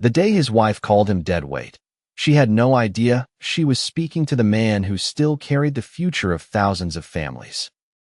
The day his wife called him Deadweight, she had no idea she was speaking to the man who still carried the future of thousands of families.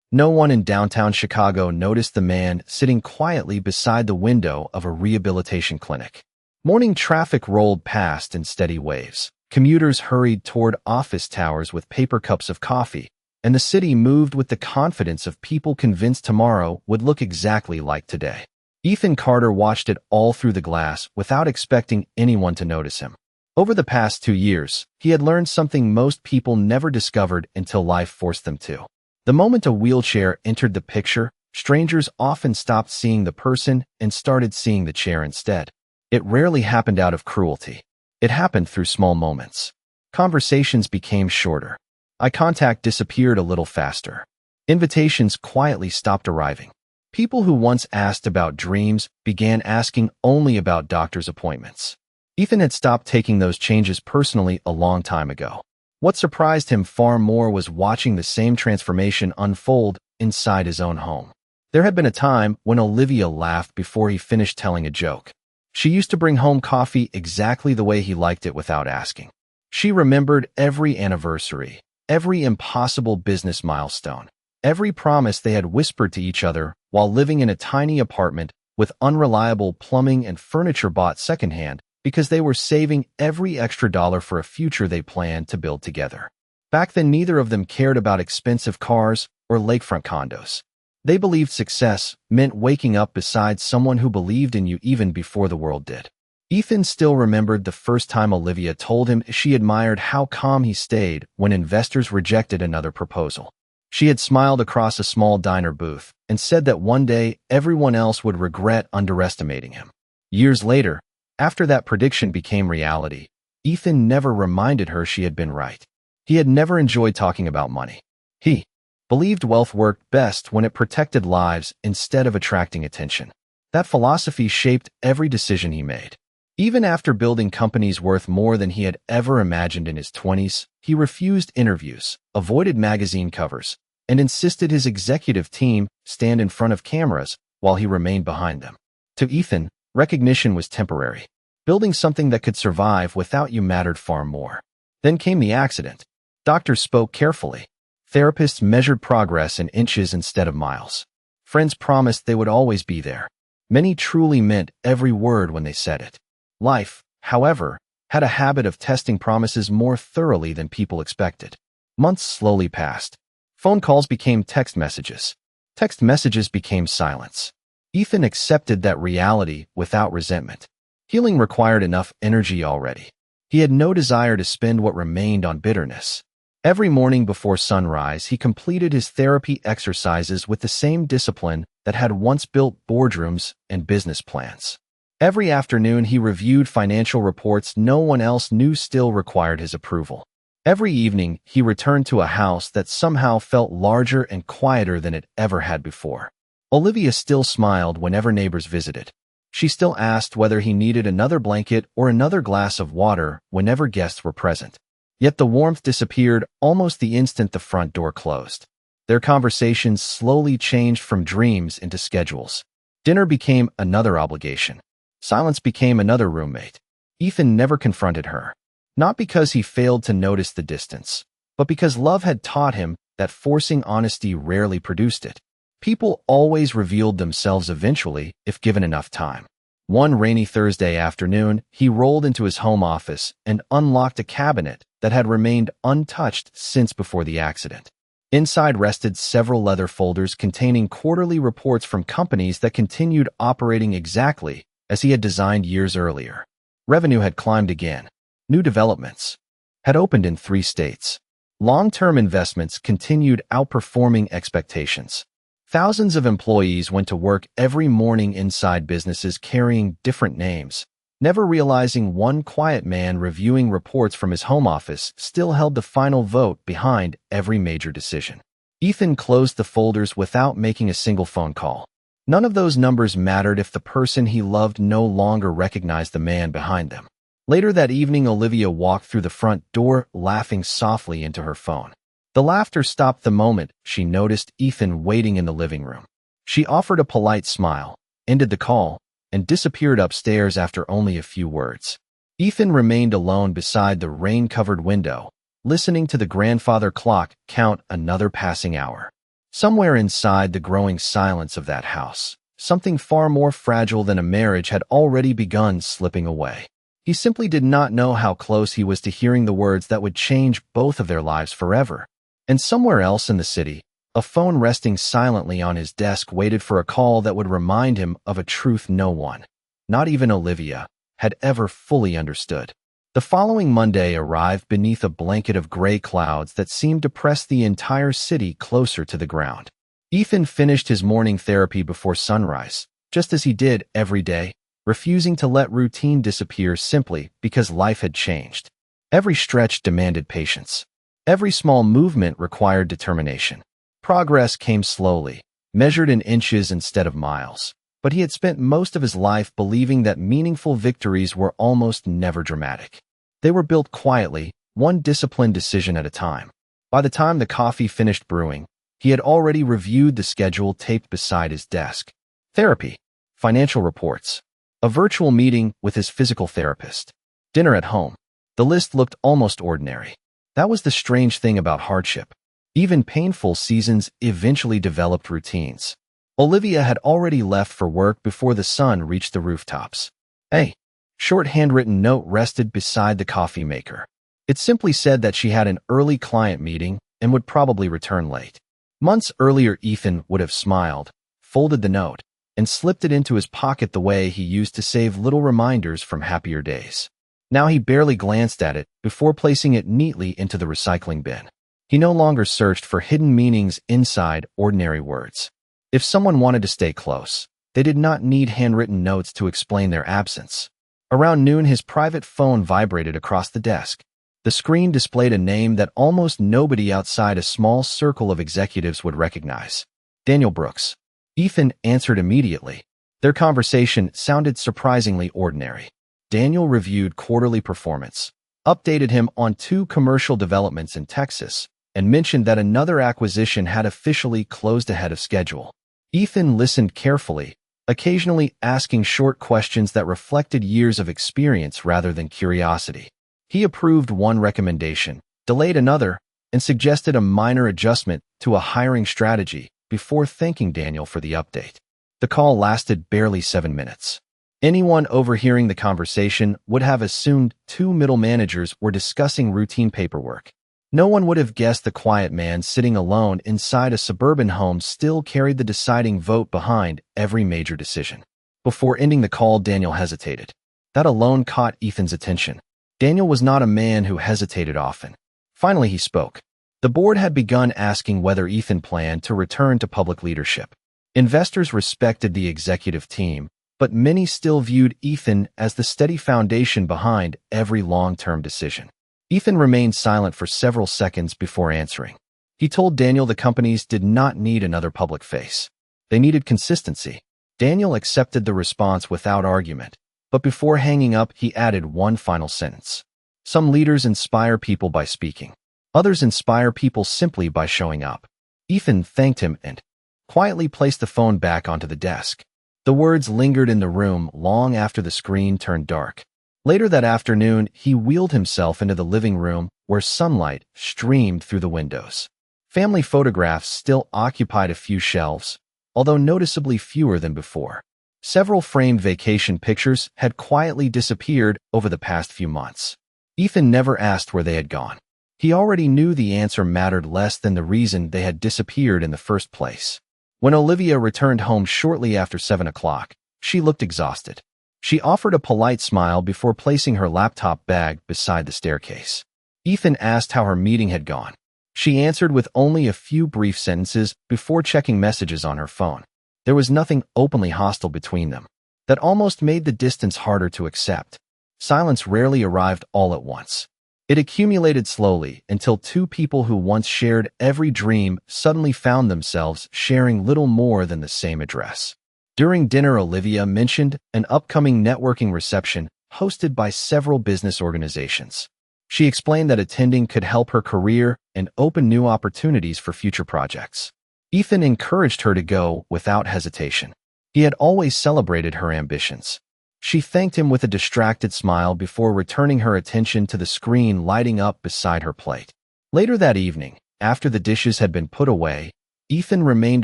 No one in downtown Chicago noticed the man sitting quietly beside the window of a rehabilitation clinic. Morning traffic rolled past in steady waves. Commuters hurried toward office towers with paper cups of coffee, and the city moved with the confidence of people convinced tomorrow would look exactly like today. Ethan Carter watched it all through the glass without expecting anyone to notice him. Over the past 2 years, he had learned something most people never discovered until life forced them to. The moment a wheelchair entered the picture, strangers often stopped seeing the person and started seeing the chair instead. It rarely happened out of cruelty. It happened through small moments. Conversations became shorter. Eye contact disappeared a little faster. Invitations quietly stopped arriving. People who once asked about dreams began asking only about doctor's appointments. Ethan had stopped taking those changes personally a long time ago. What surprised him far more was watching the same transformation unfold inside his own home. There had been a time when Olivia laughed before he finished telling a joke. She used to bring home coffee exactly the way he liked it without asking. She remembered every anniversary, every impossible business milestone, every promise they had whispered to each other while living in a tiny apartment with unreliable plumbing and furniture bought secondhand because they were saving every extra dollar for a future they planned to build together. Back then, neither of them cared about expensive cars or lakefront condos. They believed success meant waking up beside someone who believed in you even before the world did. Ethan still remembered the first time Olivia told him she admired how calm he stayed when investors rejected another proposal. She had smiled across a small diner booth and said that one day everyone else would regret underestimating him. Years later, after that prediction became reality, Ethan never reminded her she had been right. He had never enjoyed talking about money. He believed wealth worked best when it protected lives instead of attracting attention. That philosophy shaped every decision he made. Even after building companies worth more than he had ever imagined in his 20s, he refused interviews, avoided magazine covers, and insisted his executive team stand in front of cameras while he remained behind them. To Ethan, recognition was temporary. Building something that could survive without you mattered far more. Then came the accident. Doctors spoke carefully. Therapists measured progress in inches instead of miles. Friends promised they would always be there. Many truly meant every word when they said it. Life, however, had a habit of testing promises more thoroughly than people expected. Months slowly passed. Phone calls became text messages. Text messages became silence. Ethan accepted that reality without resentment. Healing required enough energy already. He had no desire to spend what remained on bitterness. Every morning before sunrise, he completed his therapy exercises with the same discipline that had once built boardrooms and business plans. Every afternoon, he reviewed financial reports no one else knew still required his approval. Every evening, he returned to a house that somehow felt larger and quieter than it ever had before. Olivia still smiled whenever neighbors visited. She still asked whether he needed another blanket or another glass of water whenever guests were present. Yet the warmth disappeared almost the instant the front door closed. Their conversations slowly changed from dreams into schedules. Dinner became another obligation. Silence became another roommate. Ethan never confronted her. Not because he failed to notice the distance, but because love had taught him that forcing honesty rarely produced it. People always revealed themselves eventually if given enough time. One rainy Thursday afternoon, he rolled into his home office and unlocked a cabinet that had remained untouched since before the accident. Inside rested several leather folders containing quarterly reports from companies that continued operating exactly as he had designed years earlier. Revenue had climbed again. New developments had opened in 3 states. Long-term investments continued outperforming expectations. Thousands of employees went to work every morning inside businesses carrying different names, never realizing one quiet man reviewing reports from his home office still held the final vote behind every major decision. Ethan closed the folders without making a single phone call. None of those numbers mattered if the person he loved no longer recognized the man behind them. Later that evening, Olivia walked through the front door, laughing softly into her phone. The laughter stopped the moment she noticed Ethan waiting in the living room. She offered a polite smile, ended the call, and disappeared upstairs after only a few words. Ethan remained alone beside the rain-covered window, listening to the grandfather clock count another passing hour. Somewhere inside the growing silence of that house, something far more fragile than a marriage had already begun slipping away. He simply did not know how close he was to hearing the words that would change both of their lives forever. And somewhere else in the city, a phone resting silently on his desk waited for a call that would remind him of a truth no one, not even Olivia, had ever fully understood. The following Monday arrived beneath a blanket of gray clouds that seemed to press the entire city closer to the ground. Ethan finished his morning therapy before sunrise, just as he did every day, refusing to let routine disappear simply because life had changed. Every stretch demanded patience. Every small movement required determination. Progress came slowly, measured in inches instead of miles, but he had spent most of his life believing that meaningful victories were almost never dramatic. They were built quietly, one disciplined decision at a time. By the time the coffee finished brewing, he had already reviewed the schedule taped beside his desk. Therapy, financial reports, a virtual meeting with his physical therapist, dinner at home. The list looked almost ordinary. That was the strange thing about hardship. Even painful seasons eventually developed routines. Olivia had already left for work before the sun reached the rooftops. A short handwritten note rested beside the coffee maker. It simply said that she had an early client meeting and would probably return late. Months earlier, Ethan would have smiled, folded the note, and slipped it into his pocket the way he used to save little reminders from happier days. Now he barely glanced at it before placing it neatly into the recycling bin. He no longer searched for hidden meanings inside ordinary words. If someone wanted to stay close, they did not need handwritten notes to explain their absence. Around noon, his private phone vibrated across the desk. The screen displayed a name that almost nobody outside a small circle of executives would recognize. Daniel Brooks. Ethan answered immediately. Their conversation sounded surprisingly ordinary. Daniel reviewed quarterly performance, updated him on 2 commercial developments in Texas, and mentioned that another acquisition had officially closed ahead of schedule. Ethan listened carefully, occasionally asking short questions that reflected years of experience rather than curiosity. He approved one recommendation, delayed another, and suggested a minor adjustment to a hiring strategy before thanking Daniel for the update. The call lasted barely 7 minutes. Anyone overhearing the conversation would have assumed 2 middle managers were discussing routine paperwork. No one would have guessed the quiet man sitting alone inside a suburban home still carried the deciding vote behind every major decision. Before ending the call, Daniel hesitated. That alone caught Ethan's attention. Daniel was not a man who hesitated often. Finally, he spoke. The board had begun asking whether Ethan planned to return to public leadership. Investors respected the executive team, but many still viewed Ethan as the steady foundation behind every long-term decision. Ethan remained silent for several seconds before answering. He told Daniel the companies did not need another public face. They needed consistency. Daniel accepted the response without argument, but before hanging up, he added one final sentence. Some leaders inspire people by speaking. Others inspire people simply by showing up. Ethan thanked him and quietly placed the phone back onto the desk. The words lingered in the room long after the screen turned dark. Later that afternoon, he wheeled himself into the living room where sunlight streamed through the windows. Family photographs still occupied a few shelves, although noticeably fewer than before. Several framed vacation pictures had quietly disappeared over the past few months. Ethan never asked where they had gone. He already knew the answer mattered less than the reason they had disappeared in the first place. When Olivia returned home shortly after 7 o'clock, she looked exhausted. She offered a polite smile before placing her laptop bag beside the staircase. Ethan asked how her meeting had gone. She answered with only a few brief sentences before checking messages on her phone. There was nothing openly hostile between them. That almost made the distance harder to accept. Silence rarely arrived all at once. It accumulated slowly until 2 people who once shared every dream suddenly found themselves sharing little more than the same address. During dinner, Olivia mentioned an upcoming networking reception hosted by several business organizations. She explained that attending could help her career and open new opportunities for future projects. Ethan encouraged her to go without hesitation. He had always celebrated her ambitions. She thanked him with a distracted smile before returning her attention to the screen lighting up beside her plate. Later that evening, after the dishes had been put away, Ethan remained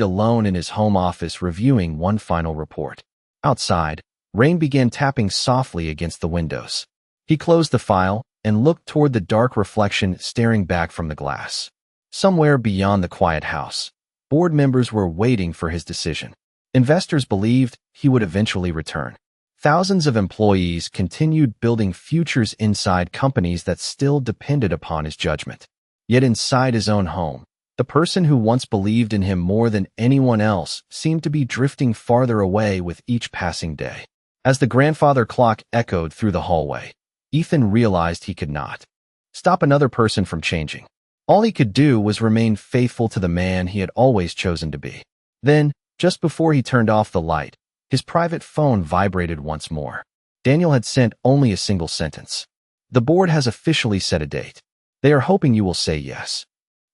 alone in his home office reviewing one final report. Outside, rain began tapping softly against the windows. He closed the file and looked toward the dark reflection staring back from the glass. Somewhere beyond the quiet house, board members were waiting for his decision. Investors believed he would eventually return. Thousands of employees continued building futures inside companies that still depended upon his judgment. Yet inside his own home, the person who once believed in him more than anyone else seemed to be drifting farther away with each passing day. As the grandfather clock echoed through the hallway, Ethan realized he could not stop another person from changing. All he could do was remain faithful to the man he had always chosen to be. Then, just before he turned off the light, his private phone vibrated once more. Daniel had sent only a single sentence. "The board has officially set a date. They are hoping you will say yes."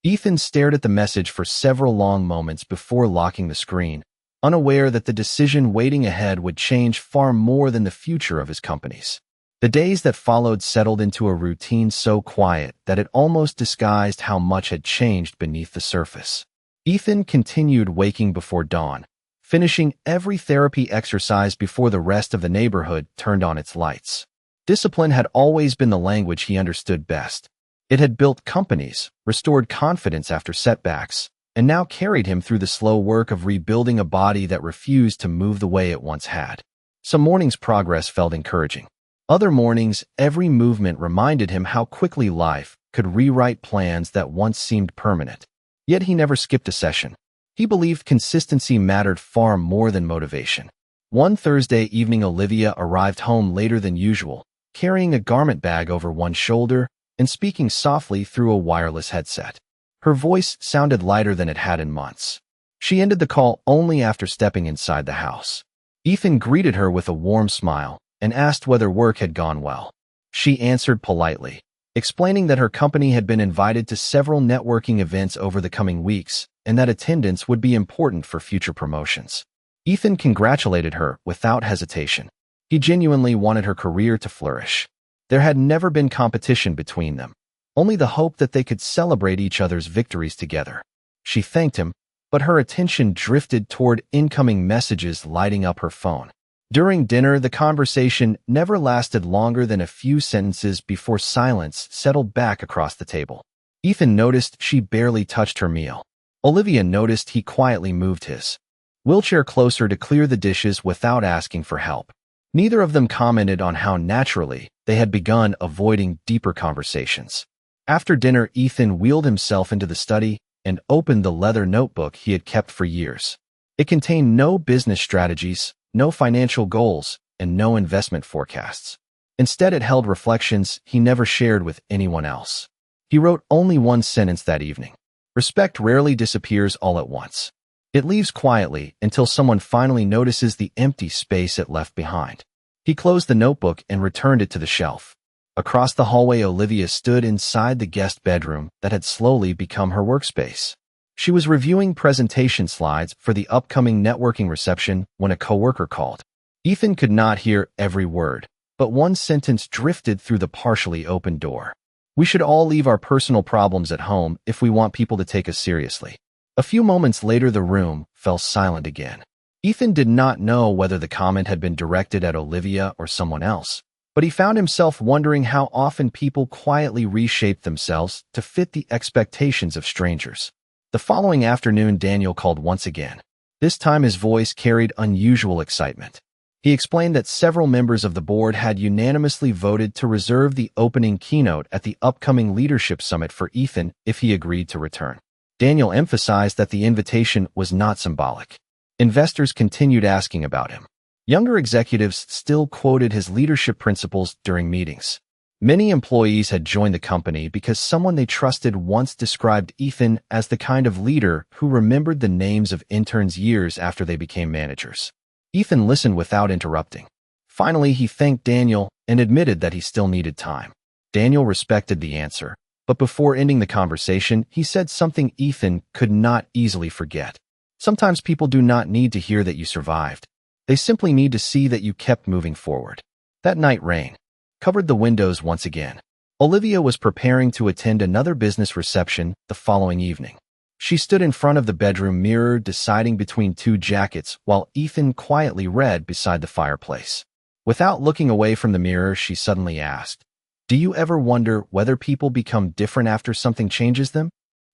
Ethan stared at the message for several long moments before locking the screen, unaware that the decision waiting ahead would change far more than the future of his companies. The days that followed settled into a routine so quiet that it almost disguised how much had changed beneath the surface. Ethan continued waking before dawn, finishing every therapy exercise before the rest of the neighborhood turned on its lights. Discipline had always been the language he understood best. It had built companies, restored confidence after setbacks, and now carried him through the slow work of rebuilding a body that refused to move the way it once had. Some mornings' progress felt encouraging. Other mornings, every movement reminded him how quickly life could rewrite plans that once seemed permanent. Yet he never skipped a session. He believed consistency mattered far more than motivation. One Thursday evening, Olivia arrived home later than usual, carrying a garment bag over one shoulder and speaking softly through a wireless headset. Her voice sounded lighter than it had in months. She ended the call only after stepping inside the house. Ethan greeted her with a warm smile and asked whether work had gone well. She answered politely, explaining that her company had been invited to several networking events over the coming weeks and that attendance would be important for future promotions. Ethan congratulated her without hesitation. He genuinely wanted her career to flourish. There had never been competition between them, only the hope that they could celebrate each other's victories together. She thanked him, but her attention drifted toward incoming messages lighting up her phone. During dinner, the conversation never lasted longer than a few sentences before silence settled back across the table. Ethan noticed she barely touched her meal. Olivia noticed he quietly moved his wheelchair closer to clear the dishes without asking for help. Neither of them commented on how naturally they had begun avoiding deeper conversations. After dinner, Ethan wheeled himself into the study and opened the leather notebook he had kept for years. It contained no business strategies, no financial goals, and no investment forecasts. Instead, it held reflections he never shared with anyone else. He wrote only one sentence that evening. Respect rarely disappears all at once. It leaves quietly until someone finally notices the empty space it left behind. He closed the notebook and returned it to the shelf. Across the hallway, Olivia stood inside the guest bedroom that had slowly become her workspace. She was reviewing presentation slides for the upcoming networking reception when a coworker called. Ethan could not hear every word, but one sentence drifted through the partially open door. "We should all leave our personal problems at home if we want people to take us seriously." A few moments later, the room fell silent again. Ethan did not know whether the comment had been directed at Olivia or someone else, but he found himself wondering how often people quietly reshaped themselves to fit the expectations of strangers. The following afternoon, Daniel called once again. This time his voice carried unusual excitement. He explained that several members of the board had unanimously voted to reserve the opening keynote at the upcoming leadership summit for Ethan if he agreed to return. Daniel emphasized that the invitation was not symbolic. Investors continued asking about him. Younger executives still quoted his leadership principles during meetings. Many employees had joined the company because someone they trusted once described Ethan as the kind of leader who remembered the names of interns years after they became managers. Ethan listened without interrupting. Finally, he thanked Daniel and admitted that he still needed time. Daniel respected the answer, but before ending the conversation, he said something Ethan could not easily forget. "Sometimes people do not need to hear that you survived. They simply need to see that you kept moving forward. That night rain covered the windows once again. Olivia was preparing to attend another business reception the following evening. She stood in front of the bedroom mirror deciding between two jackets while Ethan quietly read beside the fireplace. Without looking away from the mirror, she suddenly asked, "Do you ever wonder whether people become different after something changes them?"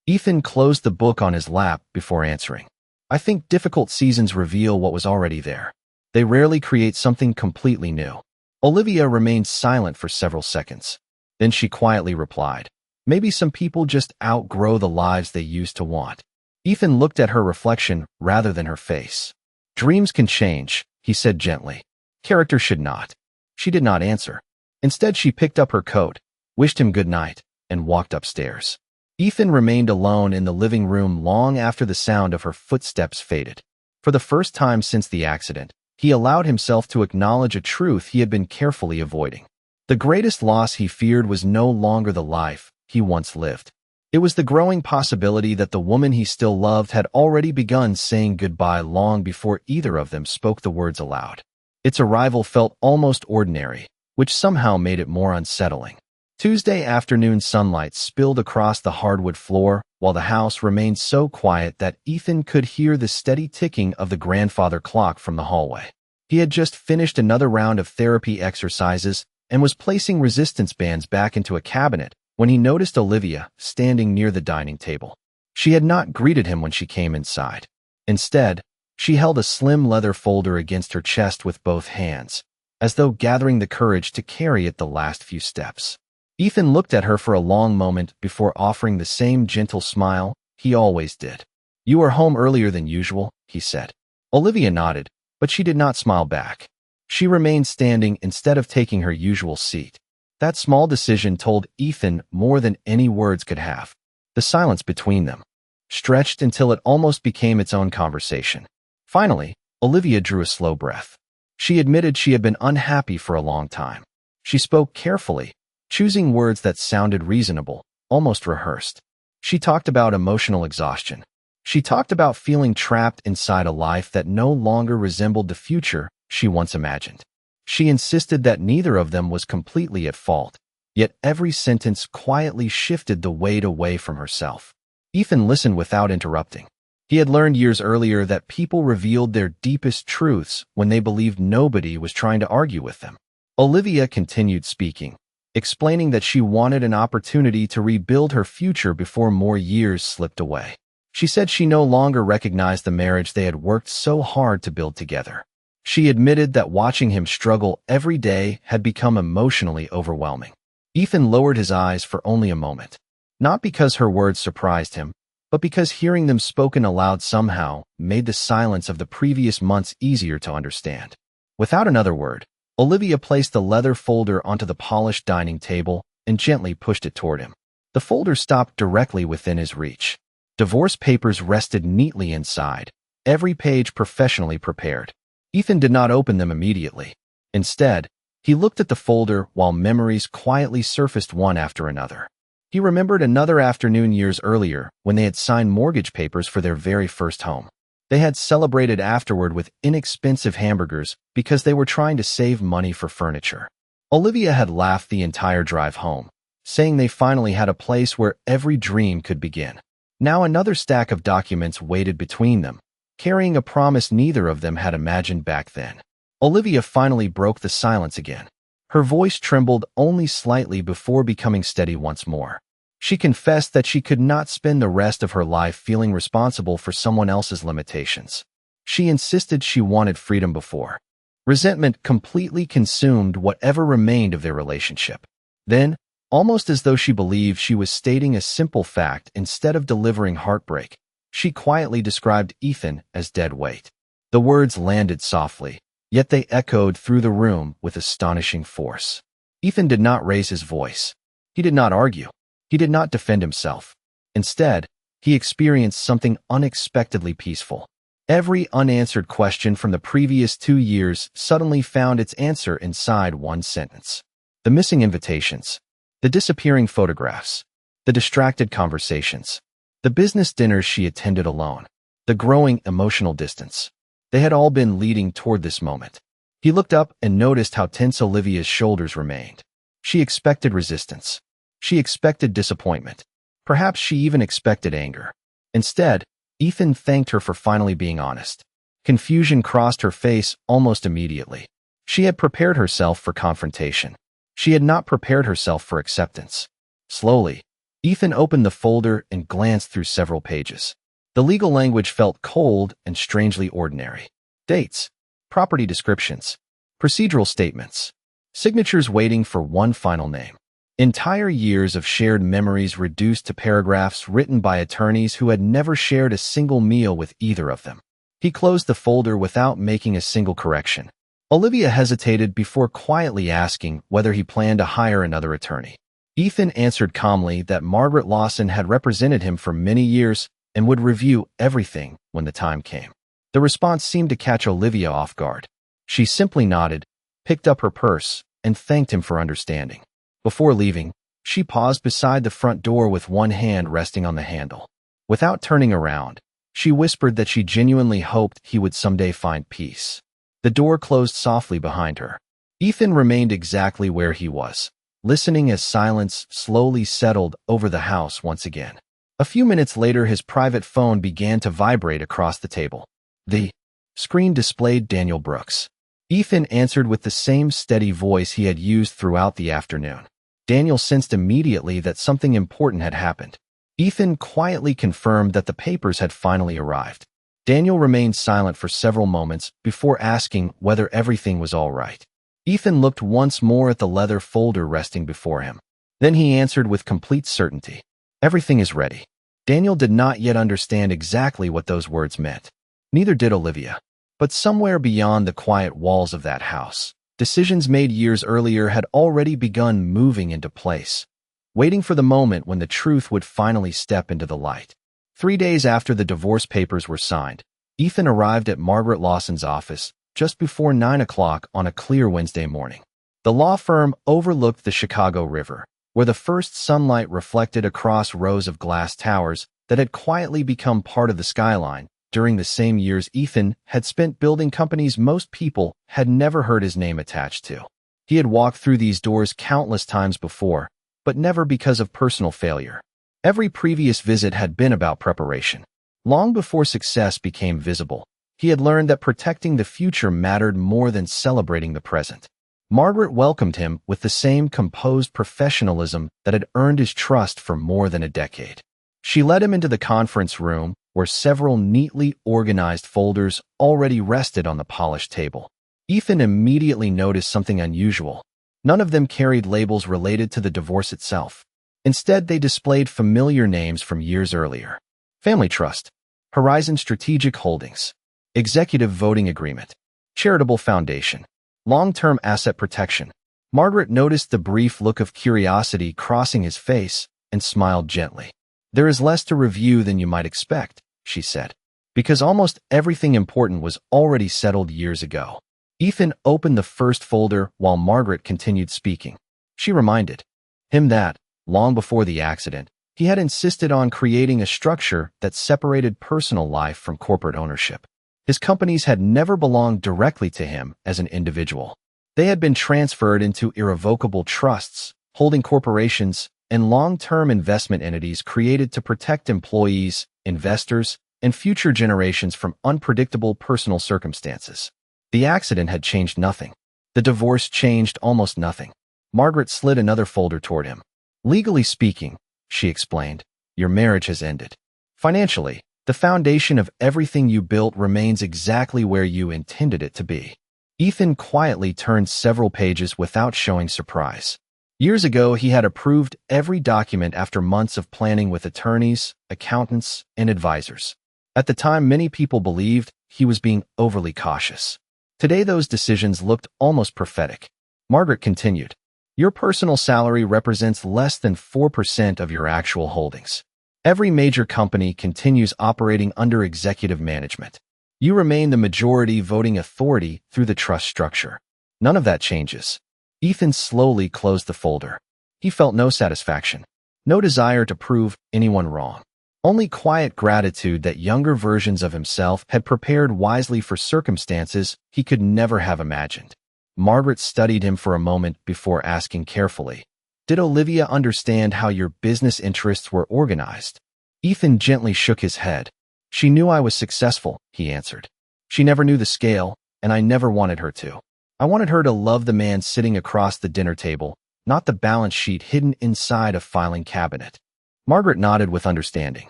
Ethan closed the book on his lap before answering. "I think difficult seasons reveal what was already there. They rarely create something completely new." Olivia remained silent for several seconds. Then she quietly replied, "Maybe some people just outgrow the lives they used to want." Ethan looked at her reflection rather than her face. "Dreams can change," he said gently. "Character should not." She did not answer. Instead, she picked up her coat, wished him good night, and walked upstairs. Ethan remained alone in the living room long after the sound of her footsteps faded. For the first time since the accident, he allowed himself to acknowledge a truth he had been carefully avoiding. The greatest loss he feared was no longer the life he once lived. It was the growing possibility that the woman he still loved had already begun saying goodbye long before either of them spoke the words aloud. Its arrival felt almost ordinary, which somehow made it more unsettling. Tuesday afternoon sunlight spilled across the hardwood floor, while the house remained so quiet that Ethan could hear the steady ticking of the grandfather clock from the hallway. He had just finished another round of therapy exercises and was placing resistance bands back into a cabinet when he noticed Olivia standing near the dining table. She had not greeted him when she came inside. Instead, she held a slim leather folder against her chest with both hands, as though gathering the courage to carry it the last few steps. Ethan looked at her for a long moment before offering the same gentle smile he always did. "You are home earlier than usual," he said. Olivia nodded, but she did not smile back. She remained standing instead of taking her usual seat. That small decision told Ethan more than any words could have. The silence between them stretched until it almost became its own conversation. Finally, Olivia drew a slow breath. She admitted she had been unhappy for a long time. She spoke carefully, choosing words that sounded reasonable, almost rehearsed. She talked about emotional exhaustion. She talked about feeling trapped inside a life that no longer resembled the future she once imagined. She insisted that neither of them was completely at fault, yet every sentence quietly shifted the weight away from herself. Ethan listened without interrupting. He had learned years earlier that people revealed their deepest truths when they believed nobody was trying to argue with them. Olivia continued speaking, explaining that she wanted an opportunity to rebuild her future before more years slipped away. She said she no longer recognized the marriage they had worked so hard to build together. She admitted that watching him struggle every day had become emotionally overwhelming. Ethan lowered his eyes for only a moment, not because her words surprised him, but because hearing them spoken aloud somehow made the silence of the previous months easier to understand. Without another word, Olivia placed the leather folder onto the polished dining table and gently pushed it toward him. The folder stopped directly within his reach. Divorce papers rested neatly inside, every page professionally prepared. Ethan did not open them immediately. Instead, he looked at the folder while memories quietly surfaced one after another. He remembered another afternoon years earlier when they had signed mortgage papers for their very first home. They had celebrated afterward with inexpensive hamburgers because they were trying to save money for furniture. Olivia had laughed the entire drive home, saying they finally had a place where every dream could begin. Now another stack of documents waited between them, carrying a promise neither of them had imagined back then. Olivia finally broke the silence again. Her voice trembled only slightly before becoming steady once more. She confessed that she could not spend the rest of her life feeling responsible for someone else's limitations. She insisted she wanted freedom before. Resentment completely consumed whatever remained of their relationship. Then, almost as though she believed she was stating a simple fact instead of delivering heartbreak, she quietly described Ethan as deadweight. The words landed softly, yet they echoed through the room with astonishing force. Ethan did not raise his voice. He did not argue. He did not defend himself. Instead, he experienced something unexpectedly peaceful. Every unanswered question from the previous 2 years suddenly found its answer inside one sentence. The missing invitations, the disappearing photographs, the distracted conversations, the business dinners she attended alone, the growing emotional distance. They had all been leading toward this moment. He looked up and noticed how tense Olivia's shoulders remained. She expected resistance. She expected disappointment. Perhaps she even expected anger. Instead, Ethan thanked her for finally being honest. Confusion crossed her face almost immediately. She had prepared herself for confrontation. She had not prepared herself for acceptance. Slowly, Ethan opened the folder and glanced through several pages. The legal language felt cold and strangely ordinary. Dates, property descriptions, procedural statements, signatures waiting for one final name. Entire years of shared memories reduced to paragraphs written by attorneys who had never shared a single meal with either of them. He closed the folder without making a single correction. Olivia hesitated before quietly asking whether he planned to hire another attorney. Ethan answered calmly that Margaret Lawson had represented him for many years and would review everything when the time came. The response seemed to catch Olivia off guard. She simply nodded, picked up her purse, and thanked him for understanding. Before leaving, she paused beside the front door with one hand resting on the handle. Without turning around, she whispered that she genuinely hoped he would someday find peace. The door closed softly behind her. Ethan remained exactly where he was, listening as silence slowly settled over the house once again. A few minutes later, his private phone began to vibrate across the table. The screen displayed Daniel Brooks. Ethan answered with the same steady voice he had used throughout the afternoon. Daniel sensed immediately that something important had happened. Ethan quietly confirmed that the papers had finally arrived. Daniel remained silent for several moments before asking whether everything was all right. Ethan looked once more at the leather folder resting before him. Then he answered with complete certainty. Everything is ready. Daniel did not yet understand exactly what those words meant. Neither did Olivia. But somewhere beyond the quiet walls of that house, decisions made years earlier had already begun moving into place, waiting for the moment when the truth would finally step into the light. 3 days after the divorce papers were signed, Ethan arrived at Margaret Lawson's office just before 9 o'clock on a clear Wednesday morning. The law firm overlooked the Chicago River, where the first sunlight reflected across rows of glass towers that had quietly become part of the skyline. During the same years Ethan had spent building companies most people had never heard his name attached to. He had walked through these doors countless times before, but never because of personal failure. Every previous visit had been about preparation. Long before success became visible, he had learned that protecting the future mattered more than celebrating the present. Margaret welcomed him with the same composed professionalism that had earned his trust for more than a decade. She led him into the conference room, where several neatly organized folders already rested on the polished table. Ethan immediately noticed something unusual. None of them carried labels related to the divorce itself. Instead, they displayed familiar names from years earlier. Family Trust, Horizon Strategic Holdings, Executive Voting Agreement, Charitable Foundation, Long-Term Asset Protection. Margaret noticed the brief look of curiosity crossing his face and smiled gently. There is less to review than you might expect, she said, because almost everything important was already settled years ago. Ethan opened the first folder while Margaret continued speaking. She reminded him that, long before the accident, he had insisted on creating a structure that separated personal life from corporate ownership. His companies had never belonged directly to him as an individual. They had been transferred into irrevocable trusts, holding corporations, and long-term investment entities created to protect employees, investors, and future generations from unpredictable personal circumstances. The accident had changed nothing. The divorce changed almost nothing. Margaret slid another folder toward him. Legally speaking, she explained, your marriage has ended. Financially, the foundation of everything you built remains exactly where you intended it to be. Ethan quietly turned several pages without showing surprise. Years ago, he had approved every document after months of planning with attorneys, accountants, and advisors. At the time, many people believed he was being overly cautious. Today, those decisions looked almost prophetic. Margaret continued, your personal salary represents less than 4% of your actual holdings. Every major company continues operating under executive management. You remain the majority voting authority through the trust structure. None of that changes. Ethan slowly closed the folder. He felt no satisfaction, no desire to prove anyone wrong. Only quiet gratitude that younger versions of himself had prepared wisely for circumstances he could never have imagined. Margaret studied him for a moment before asking carefully, "Did Olivia understand how your business interests were organized?" Ethan gently shook his head. "She knew I was successful," he answered. "She never knew the scale, and I never wanted her to. I wanted her to love the man sitting across the dinner table, not the balance sheet hidden inside a filing cabinet." Margaret nodded with understanding.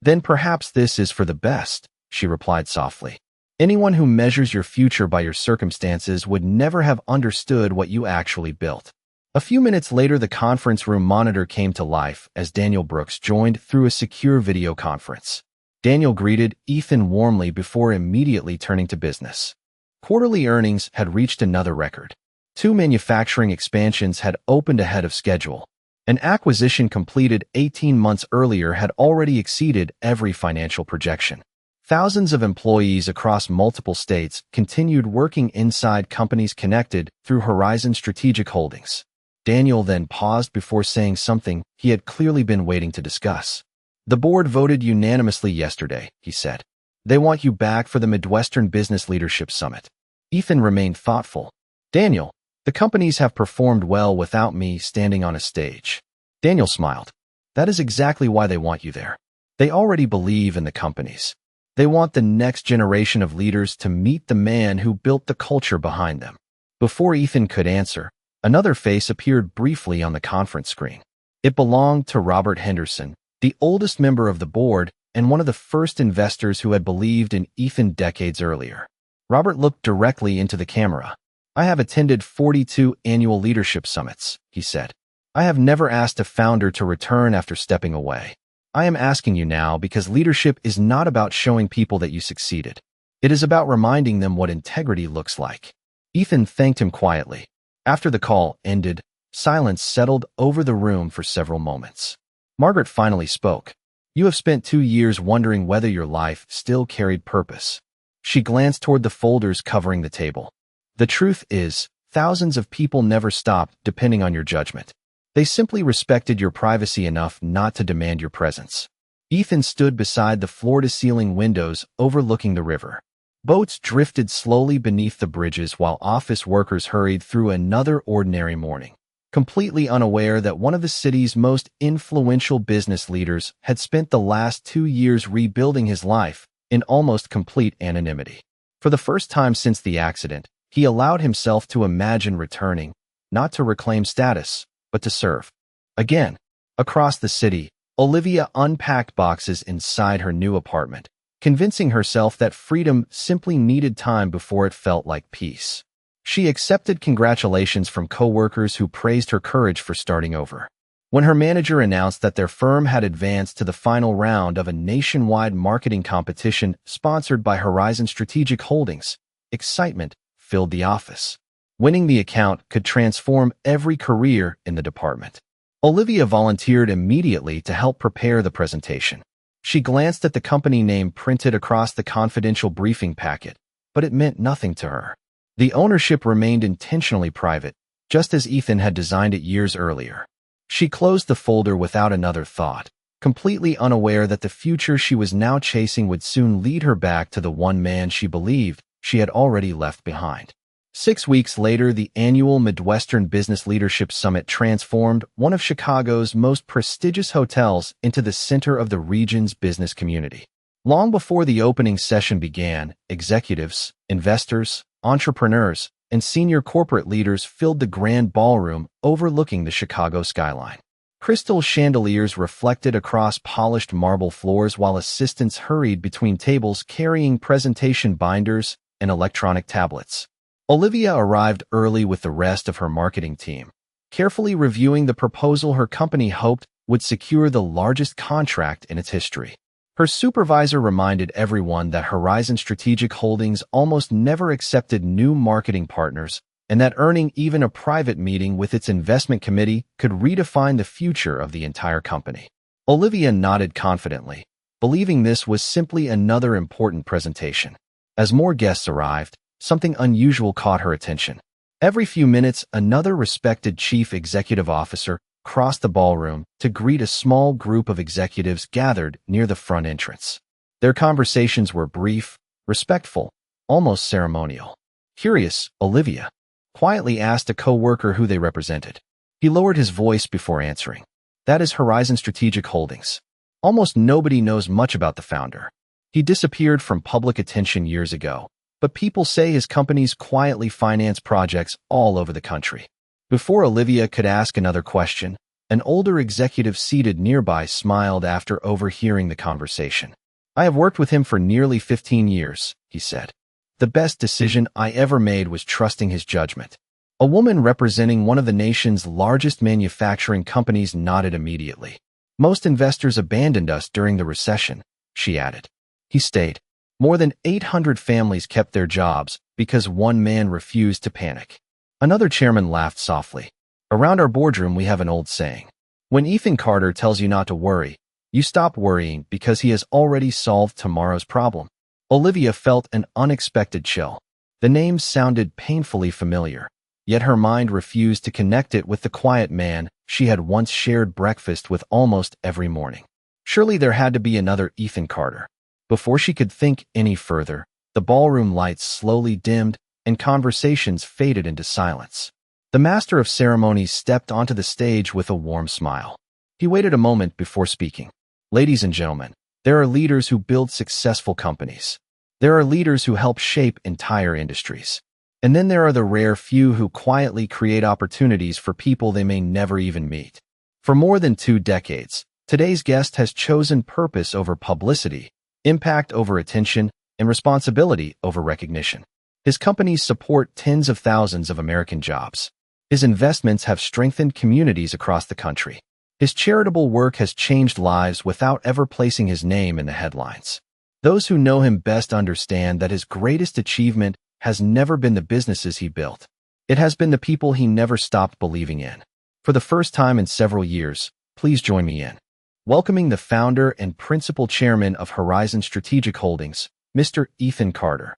"Then perhaps this is for the best," she replied softly. "Anyone who measures your future by your circumstances would never have understood what you actually built." A few minutes later, the conference room monitor came to life as Daniel Brooks joined through a secure video conference. Daniel greeted Ethan warmly before immediately turning to business. Quarterly earnings had reached another record. 2 manufacturing expansions had opened ahead of schedule. An acquisition completed 18 months earlier had already exceeded every financial projection. Thousands of employees across multiple states continued working inside companies connected through Horizon Strategic Holdings. Daniel then paused before saying something he had clearly been waiting to discuss. "The board voted unanimously yesterday," he said. "They want you back for the Midwestern Business Leadership Summit." Ethan remained thoughtful. "Daniel, the companies have performed well without me standing on a stage." Daniel smiled. "That is exactly why they want you there. They already believe in the companies. They want the next generation of leaders to meet the man who built the culture behind them." Before Ethan could answer, another face appeared briefly on the conference screen. It belonged to Robert Henderson, the oldest member of the board and one of the first investors who had believed in Ethan decades earlier. Robert looked directly into the camera. "I have attended 42 annual leadership summits," he said. "I have never asked a founder to return after stepping away. I am asking you now because leadership is not about showing people that you succeeded. It is about reminding them what integrity looks like." Ethan thanked him quietly. After the call ended, silence settled over the room for several moments. Margaret finally spoke. "You have spent 2 years wondering whether your life still carried purpose." She glanced toward the folders covering the table. "The truth is, thousands of people never stopped depending on your judgment. They simply respected your privacy enough not to demand your presence." Ethan stood beside the floor-to-ceiling windows overlooking the river. Boats drifted slowly beneath the bridges while office workers hurried through another ordinary morning, completely unaware that one of the city's most influential business leaders had spent the last 2 years rebuilding his life in almost complete anonymity. For the first time since the accident, he allowed himself to imagine returning, not to reclaim status, but to serve. Again, across the city, Olivia unpacked boxes inside her new apartment, convincing herself that freedom simply needed time before it felt like peace. She accepted congratulations from coworkers who praised her courage for starting over. When her manager announced that their firm had advanced to the final round of a nationwide marketing competition sponsored by Horizon Strategic Holdings, excitement filled the office. Winning the account could transform every career in the department. Olivia volunteered immediately to help prepare the presentation. She glanced at the company name printed across the confidential briefing packet, but it meant nothing to her. The ownership remained intentionally private, just as Ethan had designed it years earlier. She closed the folder without another thought, completely unaware that the future she was now chasing would soon lead her back to the one man she believed she had already left behind. 6 weeks later, the annual Midwestern Business Leadership Summit transformed one of Chicago's most prestigious hotels into the center of the region's business community. Long before the opening session began, executives, investors, entrepreneurs, and senior corporate leaders filled the grand ballroom overlooking the Chicago skyline. Crystal chandeliers reflected across polished marble floors while assistants hurried between tables carrying presentation binders and electronic tablets. Olivia arrived early with the rest of her marketing team, carefully reviewing the proposal her company hoped would secure the largest contract in its history. Her supervisor reminded everyone that Horizon Strategic Holdings almost never accepted new marketing partners and that earning even a private meeting with its investment committee could redefine the future of the entire company. Olivia nodded confidently, believing this was simply another important presentation. As more guests arrived, something unusual caught her attention. Every few minutes, another respected chief executive officer crossed the ballroom to greet a small group of executives gathered near the front entrance. Their conversations were brief, respectful, almost ceremonial. Curious, Olivia quietly asked a co-worker who they represented. He lowered his voice before answering. That is Horizon Strategic Holdings. Almost nobody knows much about the founder. He disappeared from public attention years ago, but people say his companies quietly finance projects all over the country. Before Olivia could ask another question, an older executive seated nearby smiled after overhearing the conversation. I have worked with him for nearly 15 years, he said. The best decision I ever made was trusting his judgment. A woman representing one of the nation's largest manufacturing companies nodded immediately. Most investors abandoned us during the recession, she added. He stayed. More than 800 families kept their jobs because one man refused to panic. Another chairman laughed softly. Around our boardroom, we have an old saying. When Ethan Carter tells you not to worry, you stop worrying because he has already solved tomorrow's problem. Olivia felt an unexpected chill. The name sounded painfully familiar, yet her mind refused to connect it with the quiet man she had once shared breakfast with almost every morning. Surely there had to be another Ethan Carter. Before she could think any further, the ballroom lights slowly dimmed and conversations faded into silence. The master of ceremonies stepped onto the stage with a warm smile. He waited a moment before speaking. Ladies and gentlemen, there are leaders who build successful companies. There are leaders who help shape entire industries. And then there are the rare few who quietly create opportunities for people they may never even meet. For more than 2 decades, today's guest has chosen purpose over publicity, impact over attention, and responsibility over recognition. His companies support tens of thousands of American jobs. His investments have strengthened communities across the country. His charitable work has changed lives without ever placing his name in the headlines. Those who know him best understand that his greatest achievement has never been the businesses he built. It has been the people he never stopped believing in. For the first time in several years, please join me in welcoming the founder and principal chairman of Horizon Strategic Holdings, Mr. Ethan Carter.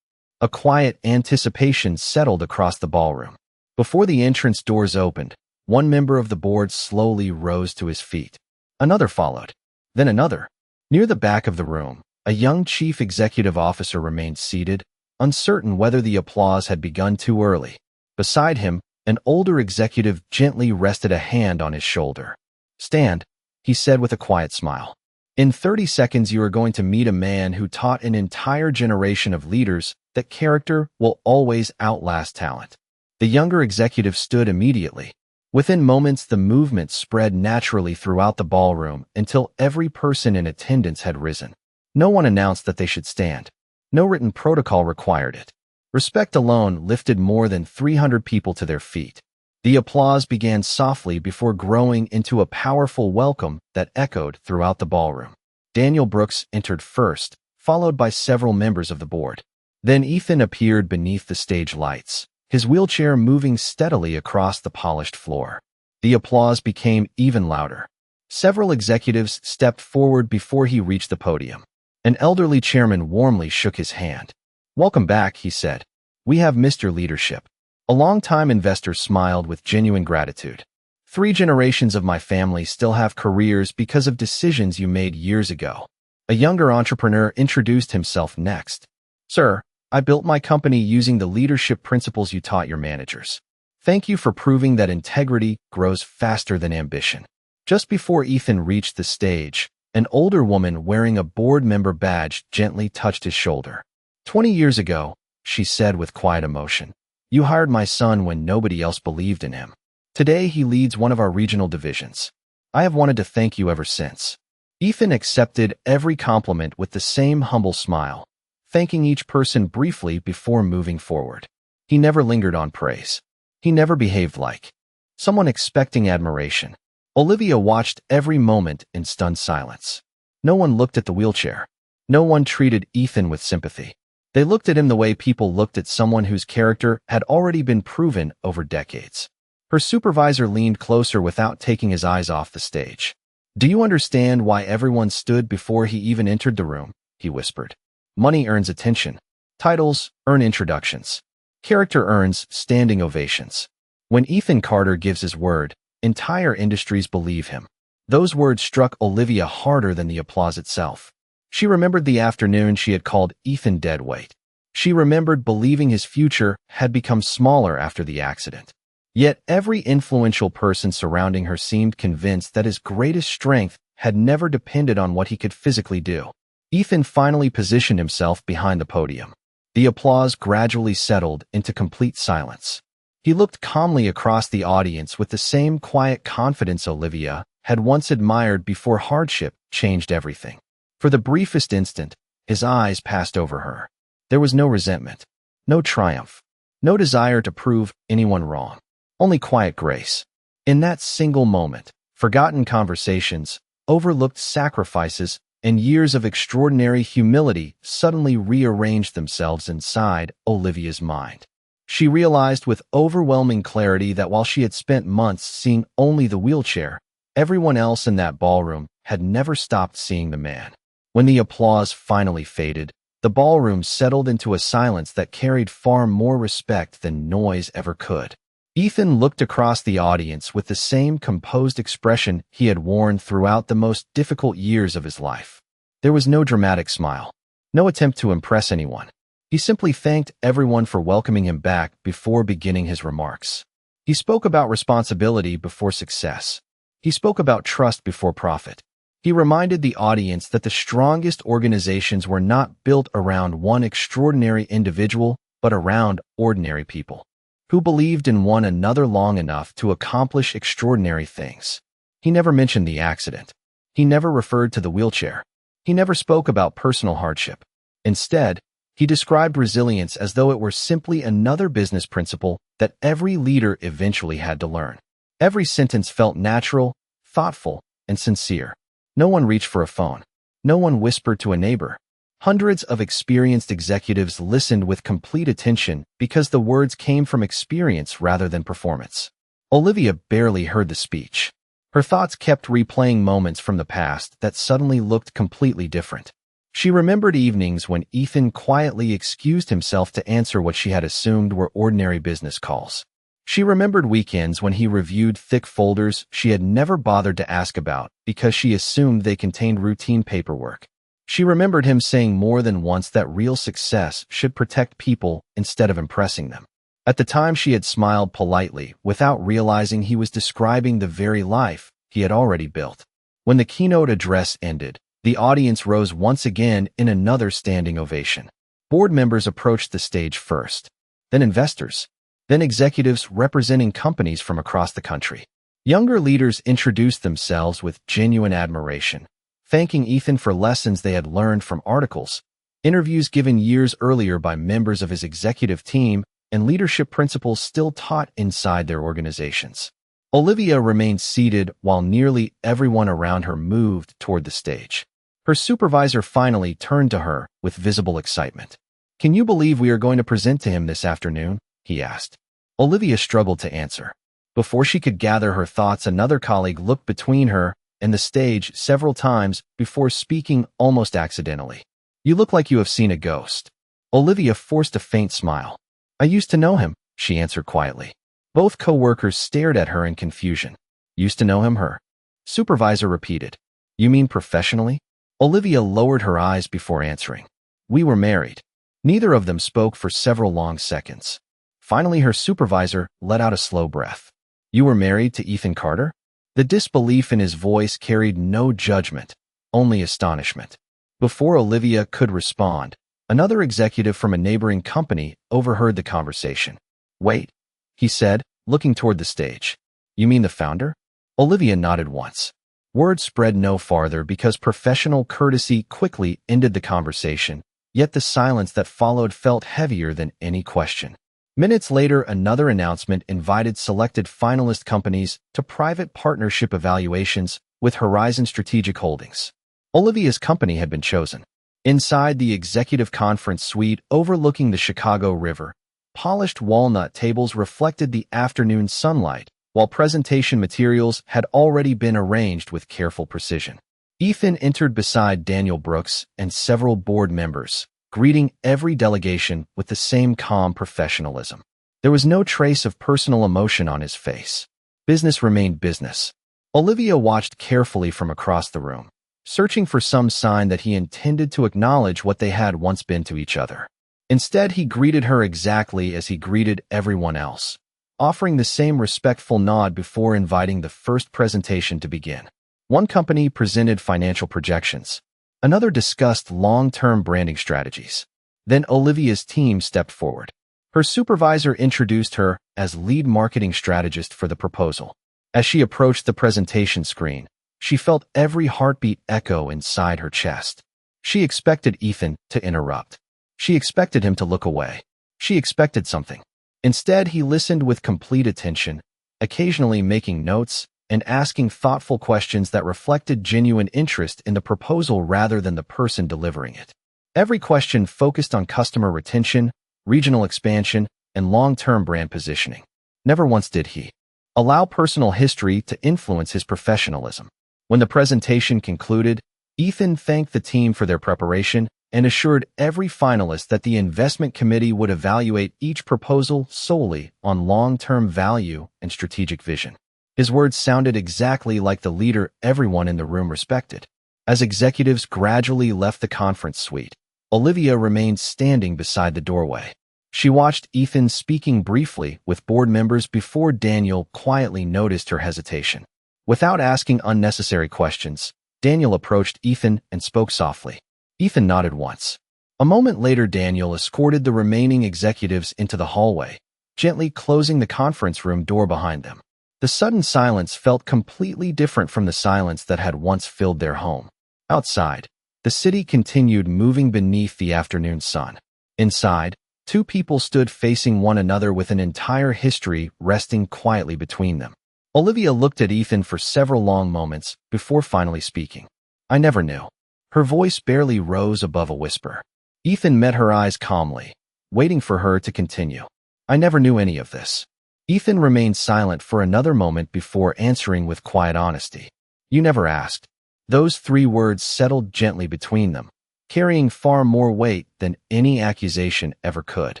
A quiet anticipation settled across the ballroom. Before the entrance doors opened, one member of the board slowly rose to his feet. Another followed. Then another. Near the back of the room, a young chief executive officer remained seated, uncertain whether the applause had begun too early. Beside him, an older executive gently rested a hand on his shoulder. Stand, he said with a quiet smile. In 30 seconds you are going to meet a man who taught an entire generation of leaders that character will always outlast talent. The younger executive stood immediately. Within moments, the movement spread naturally throughout the ballroom until every person in attendance had risen. No one announced that they should stand. No written protocol required it. Respect alone lifted more than 300 people to their feet. The applause began softly before growing into a powerful welcome that echoed throughout the ballroom. Daniel Brooks entered first, followed by several members of the board. Then Ethan appeared beneath the stage lights, his wheelchair moving steadily across the polished floor. The applause became even louder. Several executives stepped forward before he reached the podium. An elderly chairman warmly shook his hand. "Welcome back," he said. "We have Mr. Leadership." A long-time investor smiled with genuine gratitude. "3 generations of my family still have careers because of decisions you made years ago." A younger entrepreneur introduced himself next. "Sir, I built my company using the leadership principles you taught your managers. Thank you for proving that integrity grows faster than ambition." Just before Ethan reached the stage, an older woman wearing a board member badge gently touched his shoulder. 20 years ago, she said with quiet emotion, "You hired my son when nobody else believed in him. Today he leads one of our regional divisions. I have wanted to thank you ever since." Ethan accepted every compliment with the same humble smile, thanking each person briefly before moving forward. He never lingered on praise. He never behaved like someone expecting admiration. Olivia watched every moment in stunned silence. No one looked at the wheelchair. No one treated Ethan with sympathy. They looked at him the way people looked at someone whose character had already been proven over decades. Her supervisor leaned closer without taking his eyes off the stage. "Do you understand why everyone stood before he even entered the room?" he whispered. "Money earns attention. Titles earn introductions. Character earns standing ovations. When Ethan Carter gives his word, Entire industries believe him. Those words struck Olivia harder than the applause itself. She remembered the afternoon she had called Ethan Deadweight. She remembered believing his future had become smaller after the accident. Yet every influential person surrounding her seemed convinced that his greatest strength had never depended on what he could physically do. Ethan finally positioned himself behind the podium. The applause gradually settled into complete silence. He looked calmly across the audience with the same quiet confidence Olivia had once admired before hardship changed everything. For the briefest instant, his eyes passed over her. There was no resentment, no triumph, no desire to prove anyone wrong, only quiet grace. In that single moment, forgotten conversations, overlooked sacrifices, and years of extraordinary humility suddenly rearranged themselves inside Olivia's mind. She realized with overwhelming clarity that while she had spent months seeing only the wheelchair, everyone else in that ballroom had never stopped seeing the man. When the applause finally faded, the ballroom settled into a silence that carried far more respect than noise ever could. Ethan looked across the audience with the same composed expression he had worn throughout the most difficult years of his life. There was no dramatic smile, no attempt to impress anyone. He simply thanked everyone for welcoming him back before beginning his remarks. He spoke about responsibility before success. He spoke about trust before profit. He reminded the audience that the strongest organizations were not built around one extraordinary individual, but around ordinary people who believed in one another long enough to accomplish extraordinary things. He never mentioned the accident. He never referred to the wheelchair. He never spoke about personal hardship. Instead, he described resilience as though it were simply another business principle that every leader eventually had to learn. Every sentence felt natural, thoughtful, and sincere. No one reached for a phone. No one whispered to a neighbor. Hundreds of experienced executives listened with complete attention because the words came from experience rather than performance. Olivia barely heard the speech. Her thoughts kept replaying moments from the past that suddenly looked completely different. She remembered evenings when Ethan quietly excused himself to answer what she had assumed were ordinary business calls. She remembered weekends when he reviewed thick folders she had never bothered to ask about because she assumed they contained routine paperwork. She remembered him saying more than once that real success should protect people instead of impressing them. At the time, she had smiled politely without realizing he was describing the very life he had already built. When the keynote address ended, the audience rose once again in another standing ovation. Board members approached the stage first, then investors, then executives representing companies from across the country. Younger leaders introduced themselves with genuine admiration, thanking Ethan for lessons they had learned from articles, interviews given years earlier by members of his executive team, and leadership principles still taught inside their organizations. Olivia remained seated while nearly everyone around her moved toward the stage. Her supervisor finally turned to her with visible excitement. "Can you believe we are going to present to him this afternoon?" he asked. Olivia struggled to answer. Before she could gather her thoughts, another colleague looked between her and the stage several times before speaking almost accidentally. "You look like you have seen a ghost." Olivia forced a faint smile. "I used to know him," she answered quietly. Both co-workers stared at her in confusion. "Used to know him?" Her supervisor repeated. "You mean professionally?" Olivia lowered her eyes before answering. "We were married." Neither of them spoke for several long seconds. Finally, her supervisor let out a slow breath. "You were married to Ethan Carter?" The disbelief in his voice carried no judgment, only astonishment. Before Olivia could respond, another executive from a neighboring company overheard the conversation. "Wait," he said, looking toward the stage. "You mean the founder?" Olivia nodded once. Word spread no farther because professional courtesy quickly ended the conversation, yet the silence that followed felt heavier than any question. Minutes later, another announcement invited selected finalist companies to private partnership evaluations with Horizon Strategic Holdings. Olivia's company had been chosen. Inside the executive conference suite overlooking the Chicago River, polished walnut tables reflected the afternoon sunlight, while presentation materials had already been arranged with careful precision. Ethan entered beside Daniel Brooks and several board members, greeting every delegation with the same calm professionalism. There was no trace of personal emotion on his face. Business remained business. Olivia watched carefully from across the room, searching for some sign that he intended to acknowledge what they had once been to each other. Instead, he greeted her exactly as he greeted everyone else, offering the same respectful nod before inviting the first presentation to begin. One company presented financial projections. Another discussed long-term branding strategies. Then Olivia's team stepped forward. Her supervisor introduced her as lead marketing strategist for the proposal. As she approached the presentation screen, she felt every heartbeat echo inside her chest. She expected Ethan to interrupt. She expected him to look away. She expected something. Instead, he listened with complete attention, occasionally making notes and asking thoughtful questions that reflected genuine interest in the proposal rather than the person delivering it. Every question focused on customer retention, regional expansion, and long-term brand positioning. Never once did he allow personal history to influence his professionalism. When the presentation concluded, Ethan thanked the team for their preparation and assured every finalist that the investment committee would evaluate each proposal solely on long-term value and strategic vision. His words sounded exactly like the leader everyone in the room respected. As executives gradually left the conference suite, Olivia remained standing beside the doorway. She watched Ethan speaking briefly with board members before Daniel quietly noticed her hesitation. Without asking unnecessary questions, Daniel approached Ethan and spoke softly. Ethan nodded once. A moment later, Daniel escorted the remaining executives into the hallway, gently closing the conference room door behind them. The sudden silence felt completely different from the silence that had once filled their home. Outside, the city continued moving beneath the afternoon sun. Inside, two people stood facing one another with an entire history resting quietly between them. Olivia looked at Ethan for several long moments before finally speaking. "I never knew." Her voice barely rose above a whisper. Ethan met her eyes calmly, waiting for her to continue. "I never knew any of this." Ethan remained silent for another moment before answering with quiet honesty. "You never asked." Those three words settled gently between them, carrying far more weight than any accusation ever could.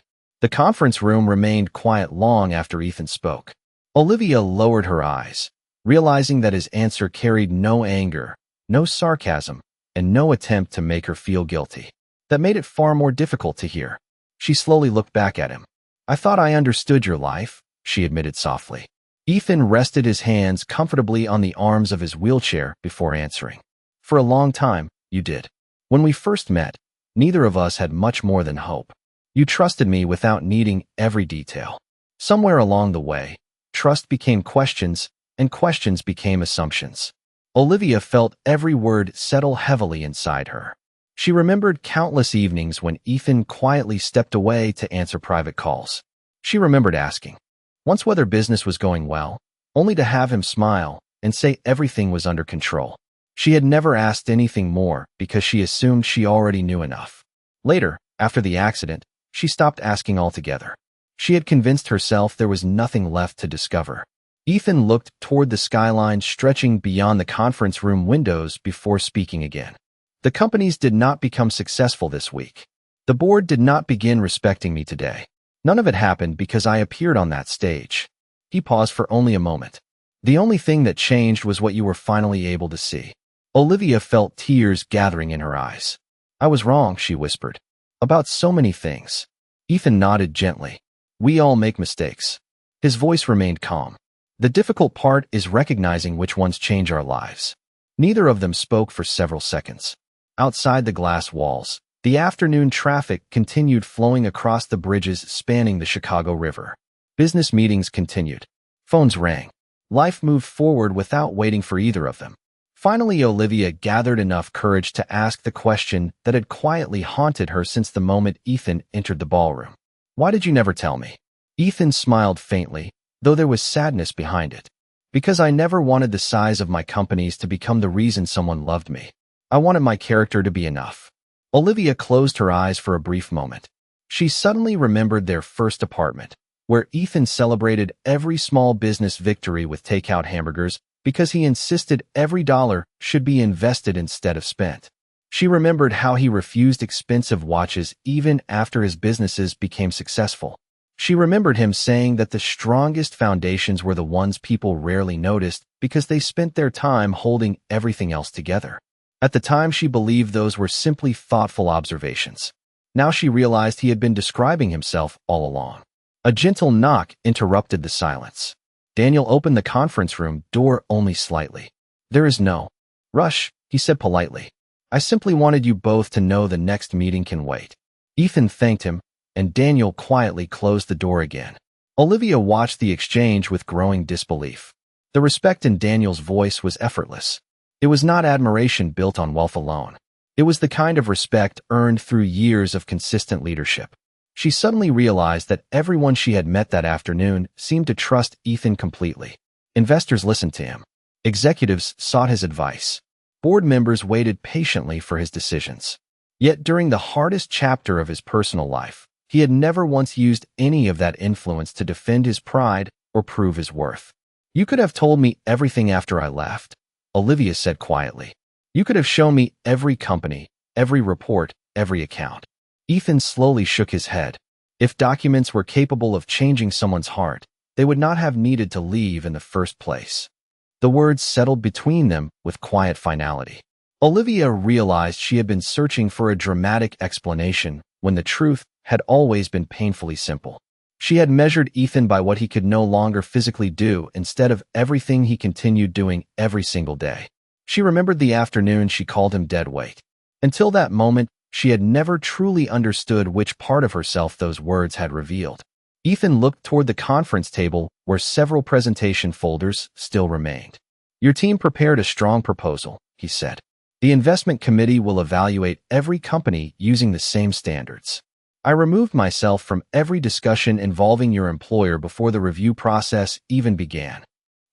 The conference room remained quiet long after Ethan spoke. Olivia lowered her eyes, realizing that his answer carried no anger, no sarcasm, and no attempt to make her feel guilty. That made it far more difficult to hear. She slowly looked back at him. "I thought I understood your life," she admitted softly. Ethan rested his hands comfortably on the arms of his wheelchair before answering. "For a long time, you did. When we first met, neither of us had much more than hope. You trusted me without needing every detail. Somewhere along the way, trust became questions, and questions became assumptions." Olivia felt every word settle heavily inside her. She remembered countless evenings when Ethan quietly stepped away to answer private calls. She remembered asking once whether business was going well, only to have him smile and say everything was under control. She had never asked anything more because she assumed she already knew enough. Later, after the accident, she stopped asking altogether. She had convinced herself there was nothing left to discover. Ethan looked toward the skyline stretching beyond the conference room windows before speaking again. "The companies did not become successful this week. The board did not begin respecting me today. None of it happened because I appeared on that stage." He paused for only a moment. "The only thing that changed was what you were finally able to see." Olivia felt tears gathering in her eyes. "I was wrong," she whispered. "About so many things." Ethan nodded gently. "We all make mistakes." His voice remained calm. "The difficult part is recognizing which ones change our lives." Neither of them spoke for several seconds. Outside the glass walls, the afternoon traffic continued flowing across the bridges spanning the Chicago River. Business meetings continued. Phones rang. Life moved forward without waiting for either of them. Finally, Olivia gathered enough courage to ask the question that had quietly haunted her since the moment Ethan entered the ballroom. "Why did you never tell me?" Ethan smiled faintly, though there was sadness behind it. "Because I never wanted the size of my companies to become the reason someone loved me. I wanted my character to be enough." Olivia closed her eyes for a brief moment. She suddenly remembered their first apartment, where Ethan celebrated every small business victory with takeout hamburgers because he insisted every dollar should be invested instead of spent. She remembered how he refused expensive watches even after his businesses became successful. She remembered him saying that the strongest foundations were the ones people rarely noticed because they spent their time holding everything else together. At the time, she believed those were simply thoughtful observations. Now she realized he had been describing himself all along. A gentle knock interrupted the silence. Daniel opened the conference room door only slightly. "There is no rush," he said politely. "I simply wanted you both to know the next meeting can wait." Ethan thanked him, and Daniel quietly closed the door again. Olivia watched the exchange with growing disbelief. The respect in Daniel's voice was effortless. It was not admiration built on wealth alone. It was the kind of respect earned through years of consistent leadership. She suddenly realized that everyone she had met that afternoon seemed to trust Ethan completely. Investors listened to him. Executives sought his advice. Board members waited patiently for his decisions. Yet during the hardest chapter of his personal life, he had never once used any of that influence to defend his pride or prove his worth. "You could have told me everything after I left," Olivia said quietly. "You could have shown me every company, every report, every account." Ethan slowly shook his head. If documents were capable of changing someone's heart, they would not have needed to leave in the first place. The words settled between them with quiet finality. Olivia realized she had been searching for a dramatic explanation when the truth had always been painfully simple. She had measured Ethan by what he could no longer physically do instead of everything he continued doing every single day. She remembered the afternoon she called him Deadweight. Until that moment, she had never truly understood which part of herself those words had revealed. Ethan looked toward the conference table where several presentation folders still remained. "Your team prepared a strong proposal," he said. "The investment committee will evaluate every company using the same standards. I removed myself from every discussion involving your employer before the review process even began."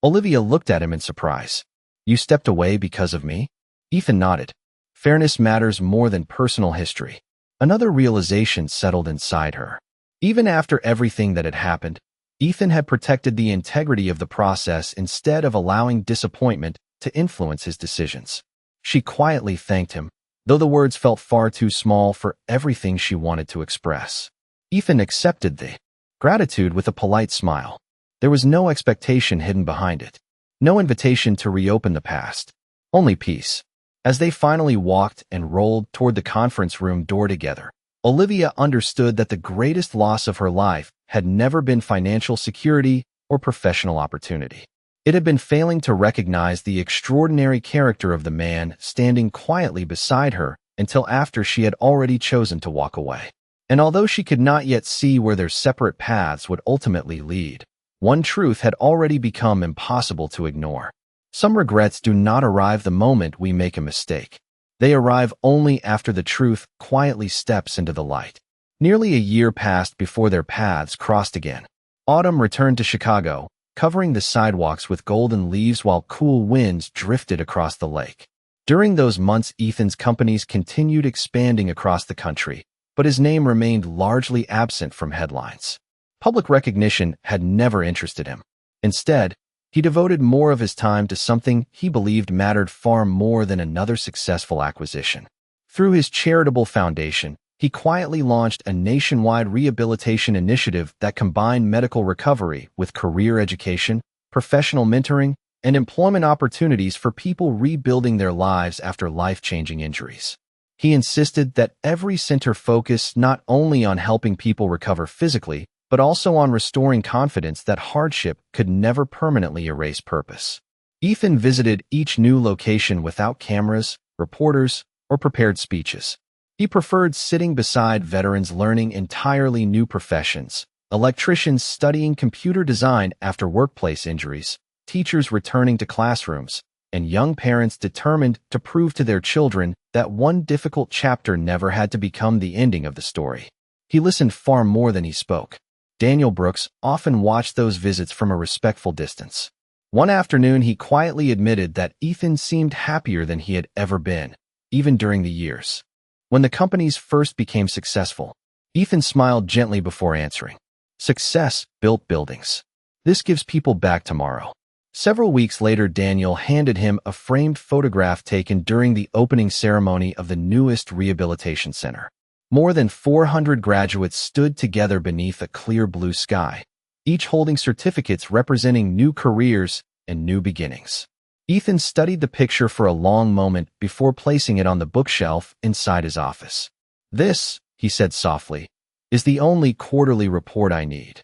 Olivia looked at him in surprise. "You stepped away because of me?" Ethan nodded. Fairness matters more than personal history. Another realization settled inside her. Even after everything that had happened, Ethan had protected the integrity of the process instead of allowing disappointment to influence his decisions. She quietly thanked him, though the words felt far too small for everything she wanted to express. Ethan accepted the gratitude with a polite smile. There was no expectation hidden behind it. No invitation to reopen the past. Only peace. As they finally walked and rolled toward the conference room door together, Olivia understood that the greatest loss of her life had never been financial security or professional opportunity. It had been failing to recognize the extraordinary character of the man standing quietly beside her until after she had already chosen to walk away. And although she could not yet see where their separate paths would ultimately lead, one truth had already become impossible to ignore. Some regrets do not arrive the moment we make a mistake. They arrive only after the truth quietly steps into the light. Nearly a year passed before their paths crossed again. Autumn returned to Chicago, covering the sidewalks with golden leaves while cool winds drifted across the lake. During those months, Ethan's companies continued expanding across the country, but his name remained largely absent from headlines. Public recognition had never interested him. Instead, he devoted more of his time to something he believed mattered far more than another successful acquisition. Through his charitable foundation, he quietly launched a nationwide rehabilitation initiative that combined medical recovery with career education, professional mentoring, and employment opportunities for people rebuilding their lives after life-changing injuries. He insisted that every center focus not only on helping people recover physically, but also on restoring confidence that hardship could never permanently erase purpose. Ethan visited each new location without cameras, reporters, or prepared speeches. He preferred sitting beside veterans learning entirely new professions, electricians studying computer design after workplace injuries, teachers returning to classrooms, and young parents determined to prove to their children that one difficult chapter never had to become the ending of the story. He listened far more than he spoke. Daniel Brooks often watched those visits from a respectful distance. One afternoon, he quietly admitted that Ethan seemed happier than he had ever been, even during the years. When the companies first became successful, Ethan smiled gently before answering. "Success built buildings. This gives people back tomorrow." Several weeks later, Daniel handed him a framed photograph taken during the opening ceremony of the newest rehabilitation center. More than 400 graduates stood together beneath a clear blue sky, each holding certificates representing new careers and new beginnings. Ethan studied the picture for a long moment before placing it on the bookshelf inside his office. "This," he said softly, "is the only quarterly report I need."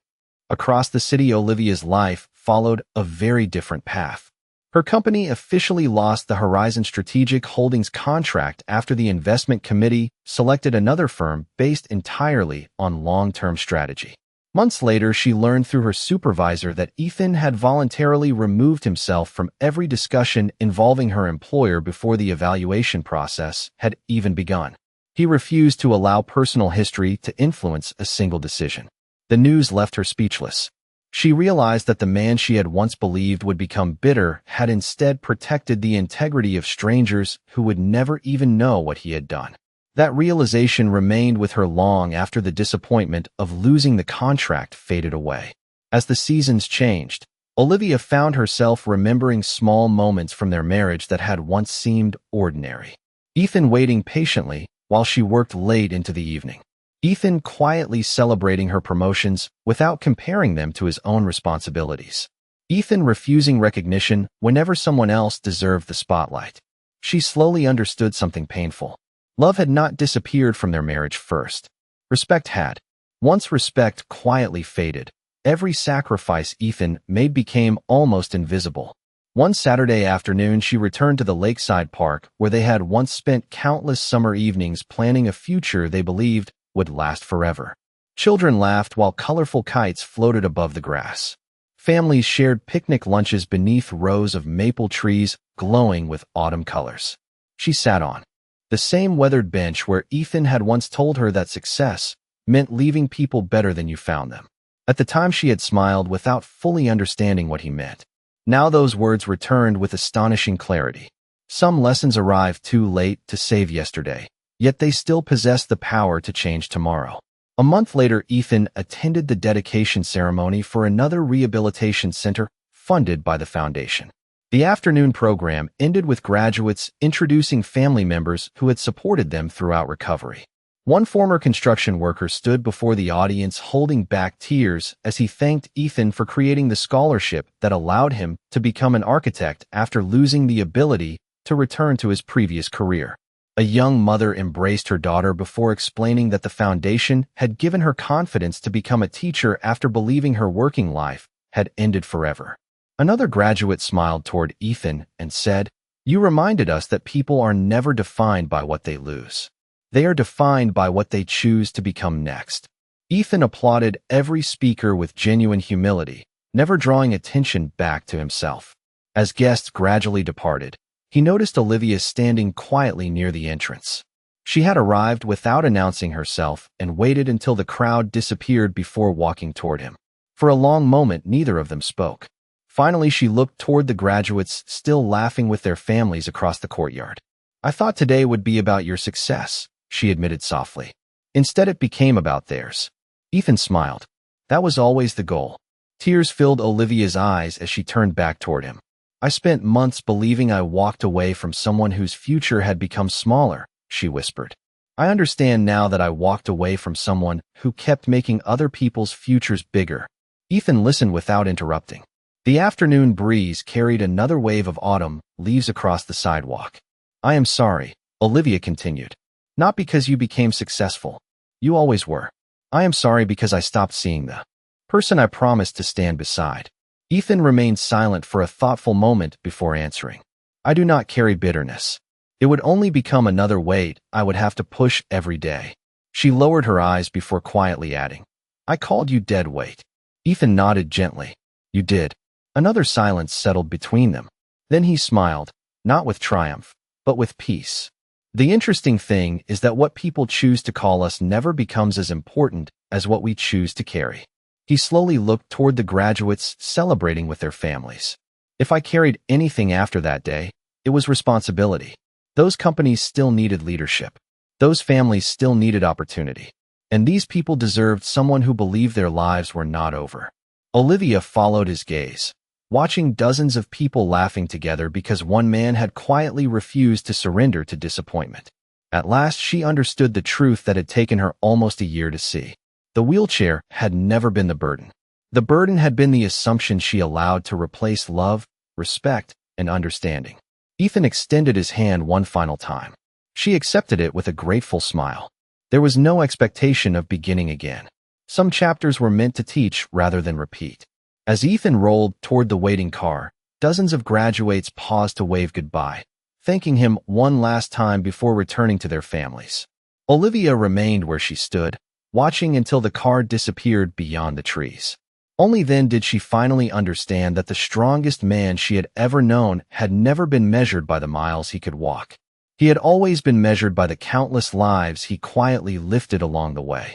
Across the city, Olivia's life followed a very different path. Her company officially lost the Horizon Strategic Holdings contract after the investment committee selected another firm based entirely on long-term strategy. Months later, she learned through her supervisor that Ethan had voluntarily removed himself from every discussion involving her employer before the evaluation process had even begun. He refused to allow personal history to influence a single decision. The news left her speechless. She realized that the man she had once believed would become bitter had instead protected the integrity of strangers who would never even know what he had done. That realization remained with her long after the disappointment of losing the contract faded away. As the seasons changed, Olivia found herself remembering small moments from their marriage that had once seemed ordinary. Ethan waiting patiently while she worked late into the evening. Ethan quietly celebrating her promotions without comparing them to his own responsibilities. Ethan refusing recognition whenever someone else deserved the spotlight. She slowly understood something painful. Love had not disappeared from their marriage first. Respect had. Once respect quietly faded, every sacrifice Ethan made became almost invisible. One Saturday afternoon, she returned to the lakeside park where they had once spent countless summer evenings planning a future they believed would last forever. Children laughed while colorful kites floated above the grass. Families shared picnic lunches beneath rows of maple trees glowing with autumn colors. She sat on the same weathered bench where Ethan had once told her that success meant leaving people better than you found them. At the time, she had smiled without fully understanding what he meant. Now those words returned with astonishing clarity. Some lessons arrived too late to save yesterday, yet they still possess the power to change tomorrow. A month later, Ethan attended the dedication ceremony for another rehabilitation center funded by the foundation. The afternoon program ended with graduates introducing family members who had supported them throughout recovery. One former construction worker stood before the audience holding back tears as he thanked Ethan for creating the scholarship that allowed him to become an architect after losing the ability to return to his previous career. A young mother embraced her daughter before explaining that the foundation had given her confidence to become a teacher after believing her working life had ended forever. Another graduate smiled toward Ethan and said, "You reminded us that people are never defined by what they lose. They are defined by what they choose to become next." Ethan applauded every speaker with genuine humility, never drawing attention back to himself. As guests gradually departed, he noticed Olivia standing quietly near the entrance. She had arrived without announcing herself and waited until the crowd disappeared before walking toward him. For a long moment, neither of them spoke. Finally, she looked toward the graduates still laughing with their families across the courtyard. "I thought today would be about your success," she admitted softly. "Instead, it became about theirs." Ethan smiled. That was always the goal. Tears filled Olivia's eyes as she turned back toward him. "I spent months believing I walked away from someone whose future had become smaller," she whispered. "I understand now that I walked away from someone who kept making other people's futures bigger." Ethan listened without interrupting. The afternoon breeze carried another wave of autumn leaves across the sidewalk. "I am sorry," Olivia continued. "Not because you became successful. You always were. I am sorry because I stopped seeing the person I promised to stand beside." Ethan remained silent for a thoughtful moment before answering. "I do not carry bitterness. It would only become another weight I would have to push every day." She lowered her eyes before quietly adding, "I called you Deadweight." Ethan nodded gently. "You did." Another silence settled between them. Then he smiled, not with triumph, but with peace. "The interesting thing is that what people choose to call us never becomes as important as what we choose to carry." He slowly looked toward the graduates celebrating with their families. "If I carried anything after that day, it was responsibility. Those companies still needed leadership. Those families still needed opportunity. And these people deserved someone who believed their lives were not over." Olivia followed his gaze, watching dozens of people laughing together because one man had quietly refused to surrender to disappointment. At last she understood the truth that had taken her almost a year to see. The wheelchair had never been the burden. The burden had been the assumption she allowed to replace love, respect, and understanding. Ethan extended his hand one final time. She accepted it with a grateful smile. There was no expectation of beginning again. Some chapters were meant to teach rather than repeat. As Ethan rolled toward the waiting car, dozens of graduates paused to wave goodbye, thanking him one last time before returning to their families. Olivia remained where she stood, watching until the car disappeared beyond the trees. Only then did she finally understand that the strongest man she had ever known had never been measured by the miles he could walk. He had always been measured by the countless lives he quietly lifted along the way.